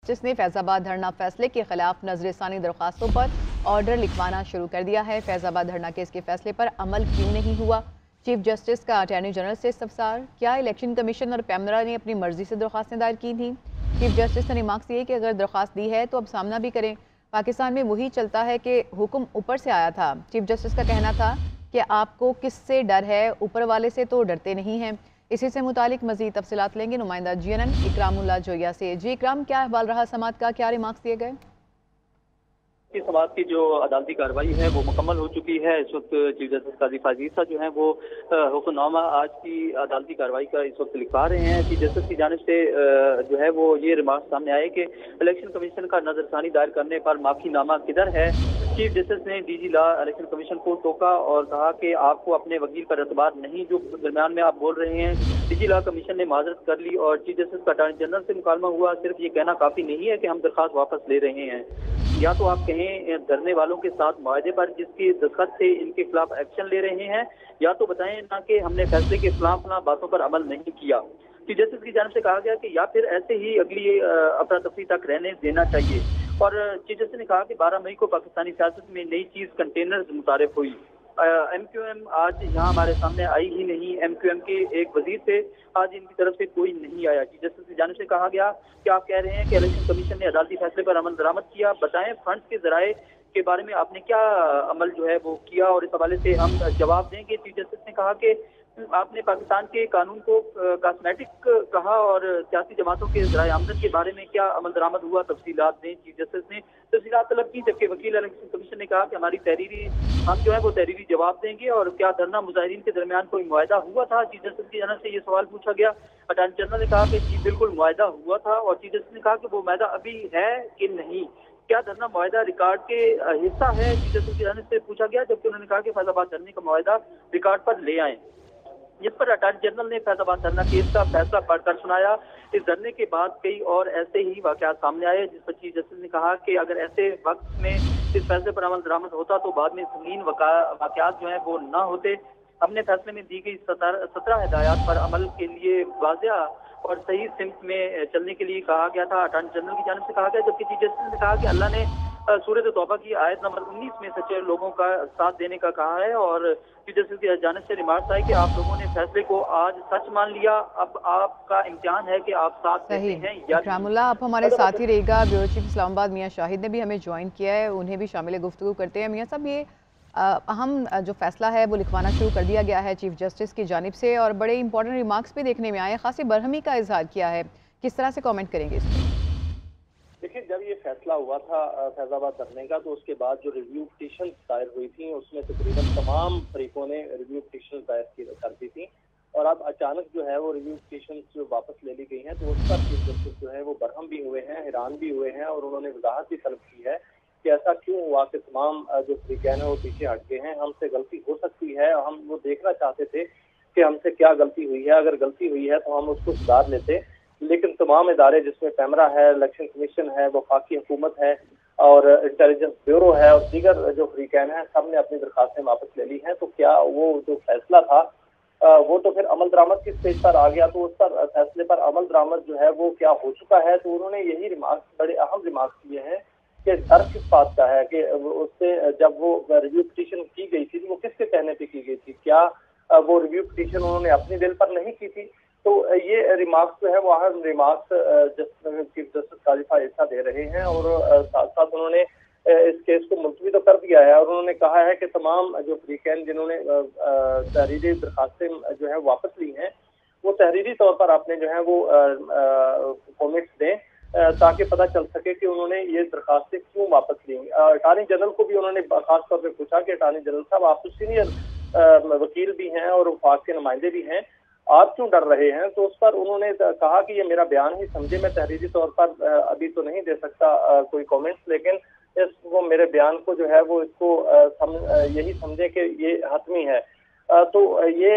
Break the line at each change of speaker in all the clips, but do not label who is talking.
Justice ने फैजाबाद धरना फैसले के खिलाफ नजरसानी दरख्वास्तों पर ऑर्डर लिखवाना शुरू कर दिया है। फैजाबाद धरना केस के फैसले पर अमल क्यों नहीं हुआ? चीफ जस्टिस का अटॉर्नी जनरल से इस्तफसार। क्या इलेक्शन कमीशन और पैमरा ने अपनी मर्जी से दरख्वास्तें दायर की थी? चीफ जस्टिस ने रिमार्क्स दिए कि अगर दरख्वास्त दी है तो अब सामना भी करें। पाकिस्तान में वही चलता है कि हुक्म ऊपर से आया था। चीफ जस्टिस का कहना था कि आपको किससे डर है, ऊपर वाले से तो डरते नहीं हैं। इसी से मुतालिक मजीद तफसीलात लेंगे नुमाइंदा GNN इकरामुल्लाह जोया से। जी इकराम, क्या अहवाल रहा समात का, क्या रिमार्क्स दिए गए?
की समाज की जो अदालती कार्रवाई है वो मुकम्मल हो चुकी है। इस वक्त चीफ जस्टिस काजी फाजील साहब जो है वो हुक्मनामा आज की अदालती कार्रवाई का इस वक्त लिखवा रहे हैं। चीफ जस्टिस की जानिब से जो है वो ये रिमार्क सामने आए कि इलेक्शन कमीशन का नजरसानी दायर करने पर माफीनामा किधर है। चीफ जस्टिस ने DG लॉ इलेक्शन कमीशन को टोका और कहा कि आपको अपने वकील पर एतबार नहीं, जो दरमियान में आप बोल रहे हैं। DG लॉ कमीशन ने माजरत कर ली और चीफ जस्टिस का अटॉर्नी जनरल से मुकालमा हुआ। सिर्फ ये कहना काफी नहीं है कि हम दरख्वास्त वापस ले रहे हैं, या तो आप कहें धरने वालों के साथ मुआहदे पर जिसकी दस्तखत से इनके खिलाफ एक्शन ले रहे हैं, या तो बताएं ना कि हमने फैसले के खिलाफ बातों पर अमल नहीं किया। चीफ जस्टिस की जानिब से कहा गया कि या फिर ऐसे ही अगली अफरा तफरी तक रहने देना चाहिए। और चीफ जस्टिस ने कहा कि 12 मई को पाकिस्तानी सियासत में नई चीज कंटेनर्स मुतारिफ हुई। MQM आज यहाँ हमारे सामने आई ही नहीं। MQM के एक वजीर से आज इनकी तरफ से कोई नहीं आया। चीफ जस्टिस की जानिब से कहा गया कि आप कह रहे हैं कि इलेक्शन कमीशन ने अदालती फैसले पर अमल दरामद किया, बताएं फंड्स के जराए के बारे में आपने क्या अमल जो है वो किया और इस हवाले से हम जवाब देंगे। चीफ जस्टिस ने कहा कि आपने पाकिस्तान के कानून को कॉस्मेटिक कहा और सियासी जमातों के जराए आमदन के बारे में क्या अमल दरामद हुआ, तफसीलात दें। चीफ जस्टिस ने तफसीलात तलब की, जबकि वकील इलेक्शन कमीशन ने कहा कि हमारी तहरीरी हम जो है वो तहरीरी जवाब देंगे। और क्या धरना मुजाहिरीन के दरमियान कोई मुआहदा हुआ था? चीफ जस्टिस की जानिब से ये सवाल पूछा गया। अटॉर्नी जनरल ने कहा कि जी बिल्कुल मुआहदा हुआ था। और चीफ जस्टिस ने कहा कि वो मुआहदा अभी है कि नहीं, क्या धरना मुआहदा रिकॉर्ड के हिस्सा है? चीफ जस्टिस की जानिब से पूछा गया, जबकि उन्होंने कहा कि फैजाबाद धरने का मुआहदा रिकॉर्ड पर ले आए। जिस पर अटॉर्नी जनरल ने फैजाबाद धरना केस का फैसला पढ़कर सुनाया। इस धरने के बाद कई और ऐसे ही वाकयात सामने आए, जिस पर चीफ जस्टिस ने कहा कि अगर ऐसे वक्त में इस फैसले पर अमल दरामद होता तो बाद में संगीन वाकयात जो है वो ना होते। हमने फैसले में दी गई 17 हिदायत पर अमल के लिए वाज़ेह और सही सिमत में चलने के लिए कहा गया था। अटॉर्नी जनरल की जानिब से कहा गया, जबकि चीफ जस्टिस ने कहा कि अल्लाह ने सूरत तौबा की आयत नंबर 19 में सच्चे लोगों का साथ देने का कहा है। और चीफ जस्टिस की जानिब से रिमार्क आए कि आप लोगों ने फैसले को आज सच मान लिया, अब आपका इम्तिहान है कि आप साथ देते हैं या
इकरामुल्लाह, आप हमारे साथ ही रहेगा। ब्यूरो चीफ इस्लामाबाद मियां शाहिद ने भी हमें ज्वाइन किया है, उन्हें भी शामिल गुफ्तगू करते हैं। मियां साहब, ये अहम जो फैसला है वो लिखवाना शुरू कर दिया गया है चीफ जस्टिस की जानिब से और बड़े इंपॉर्टेंट रिमार्क्स भी देखने में आए, खासी बरहमी का इजहार किया है। किस तरह से कमेंट करेंगे इस पर?
देखिए, जब ये फैसला हुआ था फैजाबाद धरने का, तो उसके बाद जो रिव्यू पिटीशन दायर हुई थी उसमें तकरीबन तमाम फरीकों ने रिव्यू पिटीशन दायर कर दी थी। और अब अचानक जो है वो रिव्यू पिटीशन जो वापस ले ली गई हैं, तो उस पर चीफ जस्टिस जो है वो बरहम भी हुए हैं, हैरान भी हुए हैं और उन्होंने वजाहत भी तलब की है कि ऐसा क्यों हुआ कि तमाम जो फरीकैन है वो पीछे हट गए हैं। हमसे गलती हो सकती है, हम वो देखना चाहते थे कि हमसे क्या गलती हुई है, अगर गलती हुई है तो हम उसको सुधार लेते। लेकिन तमाम इदारे जिसमें पैमरा है, इलेक्शन कमीशन है, वफाकी हुकूमत है और इंटेलिजेंस ब्यूरो है और दीगर जो फरीकैन है, सब ने अपनी दरखास्तें वापस ले ली हैं। तो क्या वो जो फैसला था वो तो फिर अमल दरामद की स्टेज पर आ गया, तो उस पर फैसले पर अमल दरामद जो है वो क्या हो चुका है? तो उन्होंने यही रिमार्क, बड़े अहम रिमार्क किए हैं कि डर किस बात का है कि उससे जब वो रिव्यू पिटीशन की गई थी वो किसके कहने पे की गई थी? क्या वो रिव्यू पिटीशन उन्होंने अपने दिल पर नहीं की थी? तो ये रिमार्क्स जो है वो अहम रिमार्क्स चीफ जस्टिस काजी फाजील साहब दे रहे हैं। और साथ साथ उन्होंने इस केस को मुलतवी तो कर दिया है और उन्होंने कहा है कि तमाम जो फरीकैन जिन्होंने तहरीरी दरखास्तें जो है वापस ली हैं, वो तहरीरी तौर पर आपने जो है वो कॉमेंट्स दें ताकि पता चल सके कि उन्होंने ये दरखास्तें क्यों वापस ली। अटॉर्नी जनरल को भी उन्होंने खास तौर पर पूछा कि अटॉर्नी जनरल साहब, आप तो सीनियर वकील भी हैं और वफाक के नुमाइंदे भी हैं, आप क्यों डर रहे हैं? तो उस पर उन्होंने कहा कि ये मेरा बयान ही समझे, मैं तहरीरी तौर पर अभी तो नहीं दे सकता कोई कमेंट्स, लेकिन इसको मेरे बयान को जो है वो इसको यही समझे कि ये हतमी है। तो ये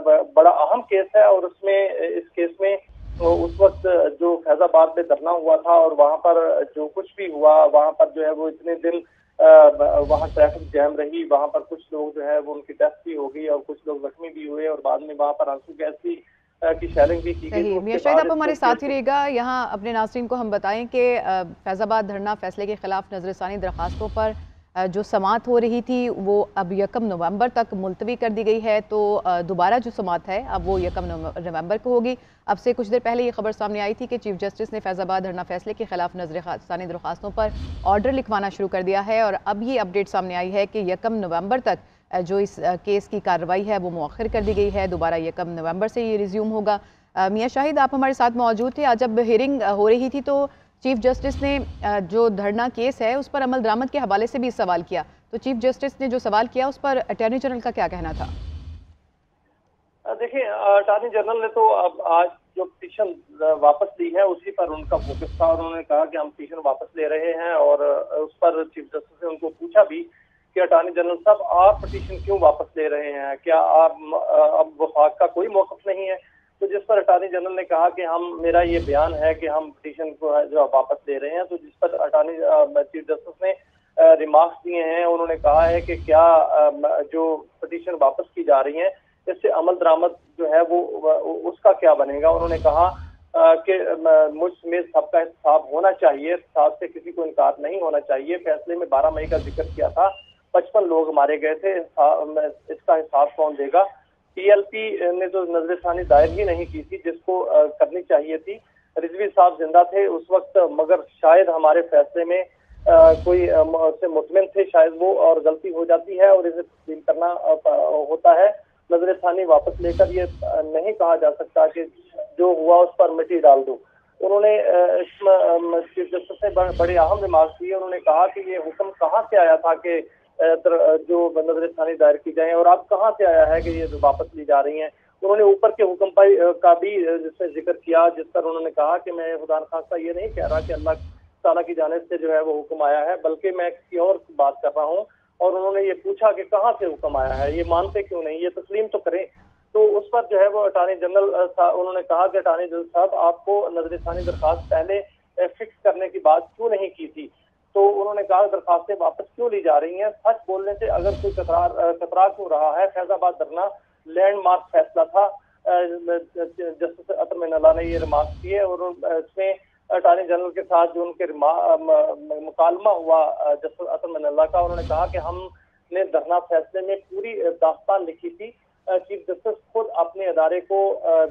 बड़ा अहम केस है और उसमें इस केस में उस वक्त जो फैजाबाद में धरना हुआ था और वहाँ पर जो कुछ भी हुआ, वहाँ पर जो है वो इतने दिन वहाँ ट्रैफिक जैम रही, वहाँ पर कुछ लोग जो है वो उनकी डेथ भी हो गई और कुछ लोग जख्मी भी हुए और बाद में वहाँ पर आंसू गैस भी की शेलिंग भी की गई।
सही,
तो
मियां
उसके
शाहिद
बाद
आप हमारे
इसको
साथ ही रहेगा। यहाँ अपने नाज़रीन को हम बताएं कि फैज़ाबाद धरना फैसले के खिलाफ नजरसानी दरखास्तों पर जो समाअत हो रही थी वो अब 1 नवंबर तक मुलतवी कर दी गई है। तो दोबारा जो समाअत है अब वो 1 नवंबर को होगी। अब से कुछ देर पहले ये खबर सामने आई थी कि चीफ जस्टिस ने फैज़ाबाद धरना फैसले के खिलाफ नजरसानी दरखास्तों पर ऑर्डर लिखवाना शुरू कर दिया है। और अब ये अपडेट सामने आई है कि 1 नवंबर तक जो इस केस की कार्रवाई है वो मुअख्खर कर दी गई है। दोबारा 1 नवंबर से ये रिज्यूम होगा। मियां शाहिद आप हमारे साथ मौजूद थे। आज जब हियरिंग हो रही थी तो चीफ जस्टिस ने जो धरना केस है उस पर अमल दरामद के हवाले से भी सवाल किया। तो चीफ जस्टिस ने जो सवाल किया उस पर अटॉर्नी जनरल का क्या कहना था?
देखिए, अटॉर्नी जनरल ने तो अब आज जो पिटीशन वापस ली है उसी पर उनका फोकस था, और उन्होंने कहा कि हम पिटीशन वापस ले रहे हैं। और उस पर चीफ जस्टिस ने उनको पूछा भी कि अटॉर्नी जनरल साहब, आप पिटीशन क्यों वापस ले रहे हैं, क्या आप अब वफाक का कोई मौकफ नहीं है? तो जिस पर अटॉर्नी जनरल ने कहा कि मेरा ये बयान है कि हम पिटीशन को जो वापस ले रहे हैं। तो जिस पर चीफ जस्टिस ने रिमार्क्स दिए हैं। उन्होंने कहा है कि क्या जो पिटीशन वापस की जा रही है इससे अमल दरामद जो है वो उसका क्या बनेगा। उन्होंने कहा कि मुझ में सबका हिसाब होना चाहिए, हिसाब से किसी को इनकार नहीं होना चाहिए। फैसले में 12 मई का जिक्र किया था, 55 लोग मारे गए थे, इसका हिसाब कौन देगा? पीएलपी ने तो नजरसानी दायर ही नहीं की थी जिसको करनी चाहिए थी। रिजवी साहब जिंदा थे उस वक्त, मगर शायद हमारे फैसले में कोई से मुतमिन थे शायद वो, और गलती हो जाती है और इसे तस्लीम करना होता है। नजरसानी वापस लेकर ये नहीं कहा जा सकता कि जो हुआ उस पर मिट्टी डाल दो। उन्होंने चीफ जस्टिस ने बड़े अहम रिमार्क दिए। उन्होंने कहा कि ये हुक्म कहाँ से आया था कि जो नजरसानी दायर की जाए, और अब कहाँ से आया है कि ये वापस ली जा रही हैं। उन्होंने ऊपर के हुक्म पर का भी जिसमें जिक्र किया, जिस पर उन्होंने कहा कि मैं खुदा खासा ये नहीं कह रहा कि अल्लाह ताला की जानिब से जो है वो हुक्म आया है, बल्कि मैं किसी और बात कर रहा हूँ। और उन्होंने ये पूछा कि कहाँ से हुक्म आया है, ये मानते क्यों नहीं, ये तस्लीम तो करें। तो उस पर जो है वो अटॉर्नी जनरल उन्होंने कहा कि अटॉर्नी जनरल साहब, आपको नजरसानी दरखास्त पहले फिक्स करने की बात क्यों नहीं की थी? तो उन्होंने कहा दरखास्तें वापस क्यों ली जा रही हैं? सच बोलने से अगर कोई कतरा क्यों रहा है? फैजाबाद धरना लैंडमार्क फैसला था। जस्टिस अतर मिनल्ला ने ये रिमार्क किए, और इसमें अटॉर्नी जनरल के साथ जो उनके मुकालमा हुआ जस्टिस अतर मिनल्ला का, उन्होंने कहा कि हमने धरना फैसले में पूरी दास्तान लिखी थी। चीफ जस्टिस खुद अपने अदारे को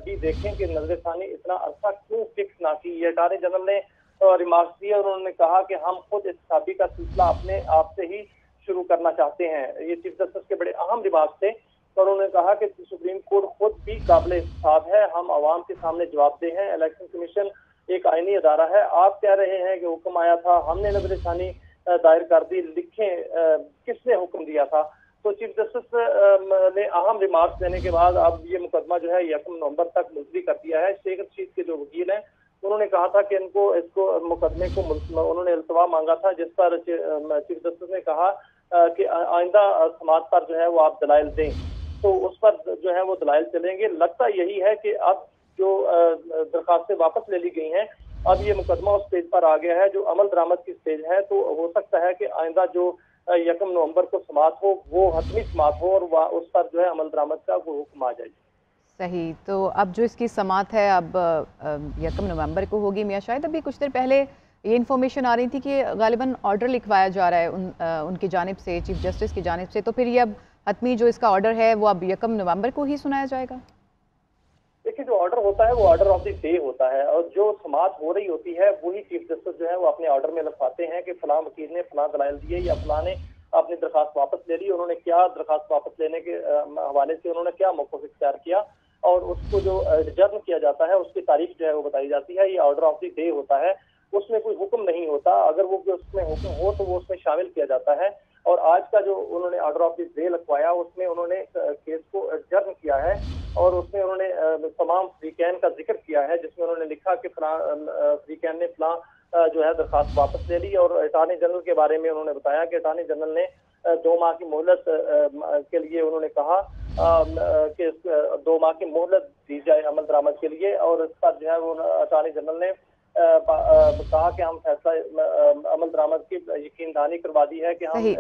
भी देखें कि नजरसानी इतना अरसा क्यों फिक्स ना की। ये अटॉर्नी जनरल ने रिमार्क्स दिए, और उन्होंने कहा कि हम खुद इस साबी का सिलसिला अपने आप से ही शुरू करना चाहते हैं। ये चीफ जस्टिस के बड़े अहम रिमार्क्स थे। और उन्होंने कहा कि सुप्रीम कोर्ट खुद भी काबिल इंसाफ है, हम आवाम के सामने जवाबदेह हैं। इलेक्शन कमीशन एक आईनी अदारा है। आप कह रहे हैं कि हुक्म आया था, हमने नजरसानी दायर कर दी, लिखें किसने हुक्म दिया था? तो चीफ जस्टिस ने अहम रिमार्क्स देने के बाद अब ये मुकदमा जो है 1 नवंबर तक मुलतवी कर दिया है। शेख रशीद के जो वकील हैं उन्होंने कहा था कि इसको मुकदमे को उन्होंने इल्तवा मांगा था, जिस पर चीफ जस्टिस ने कहा कि आइंदा समाअत पर जो है वो आप दलाइल दें। तो उस पर जो है वो दलाइल चलेंगे। लगता यही है कि अब जो दरखास्तें वापस ले ली गई हैं, अब ये मुकदमा उस स्टेज पर आ गया है जो अमल दरामद की स्टेज है। तो हो सकता है कि आइंदा जो 1 नवंबर को समाअत हो वो हतमी समाअत हो, और उस पर जो है अमल दरामद का वो हुक्म आ जाए।
सही, तो अब जो इसकी समाअत है अब 1 नवंबर को होगी। मियां शायद अभी कुछ देर पहले ये इन्फॉर्मेशन आ रही थी कि गालिबन ऑर्डर लिखवाया जा रहा है उनकी जानिब से, चीफ जस्टिस की जानिब से। तो फिर ये अब हतमी जो इसका ऑर्डर है वो अब 1 नवंबर को ही सुनाया जाएगा?
देखिए, जो ऑर्डर होता है वो ऑर्डर ऑफ द डे होता है, और जो समाअत हो रही होती है वही चीफ जस्टिस जो है वो अपने ऑर्डर में लिखवाते हैं कि फलां वकील ने फलां दलाइल दिए या फलां ने अपनी दरखास्त वापस ले ली। उन्होंने क्या दरखास्त वापस लेने के हवाले से उन्होंने क्या मौक़िफ़ इख्तियार किया, और उसको जो जर्म किया जाता है उसकी तारीख जो है वो बताई जाती है। ये ऑर्डर ऑफ द डे होता है, उसमें कोई हुक्म नहीं होता। अगर वो उसमें हुक्म हो तो वो उसमें शामिल किया जाता है। और आज का जो उन्होंने ऑर्डर ऑफ द डे लिखवाया उसमें उन्होंने केस को जर्म किया है, और उसमें उन्होंने तमाम फ्रीकैन का जिक्र किया है, जिसमें उन्होंने लिखा कि फ्रीकैन ने फलां जो है दरखास्त वापस ले ली। और अटॉर्नी जनरल के बारे में उन्होंने बताया कि अटॉर्नी जनरल ने 2 माह की मोहलत के लिए उन्होंने कहा कि 2 माह की मोहलत दी जाए अमल दरामद के लिए। और इस पर जो है वो अटॉर्नी जनरल ने कहा कि हम फैसला अमल दरामद की यकीन दहानी करवा दी है कि हम